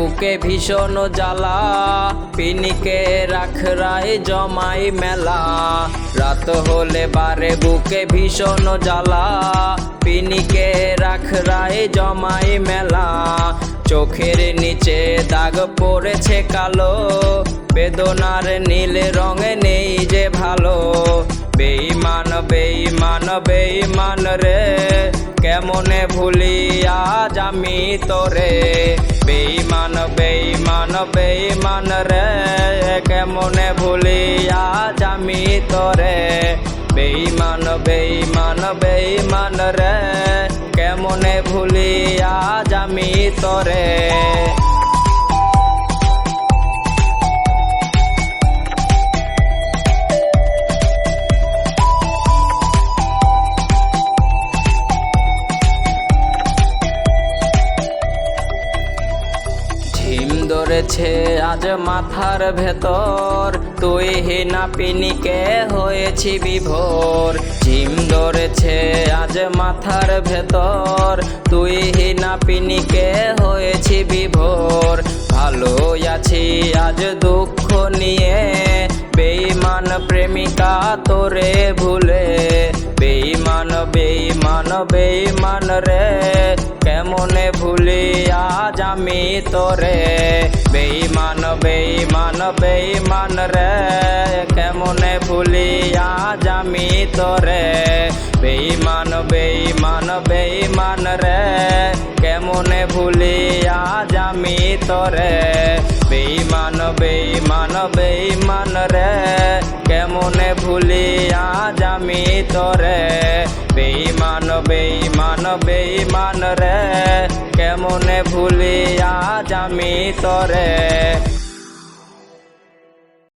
বুকে ভীষণ জ্বালা, পিনিকে রাখরাই জমাই মেলা। রাত হলে বারে বুকে ভীষণ জ্বালা, পিনিকে রাখরাই জমাই মেলা। চোখের নিচে দাগ পড়েছে কালো, বেদনার নীল রঙে নেই যে ভালো। বেঈমান বেঈমান বেঈমান রে, কেমনে ভুলি আজ আমি তোরে। বেঈমান বেঈমান বেঈমান রে, কেমনে ভুলি আজ আমি তোরে। বেঈমান বেঈমান বেঈমান রে, কেমনে ভুলি আজ আমি তোরে। ঝিম ধরেছে আজ মাথার ভেতর, তুই হিনা পিনিকে হয়েছি বিভোর। ঝিম ধরেছে আজ মাথার ভেতর, তুই হিনা পিনিকে হয়েছি বিভোর। ভালো আছি আজ দুঃখ নিয়ে, বেঈমান প্রেমিকা তোরে ভুলে। বেঈমান বেঈমান বেঈমান রে, কেমনে ভুলি আজ আমি তোরে। বেঈমান বেঈমান বেঈমান রে, কেমনে ভুলি আজ আমি তোরে। বেঈমান বেঈমান বেঈমান রে, কেমনে ভুলি আজ আমি তোরে। বেঈমান বেঈমান বেঈমান রে, কেমনে ভুলি আজ আমি তোরে। বেঈমান বেঈমান বেঈমান রে, কেমনে ভুলি আজ আমি তোরে।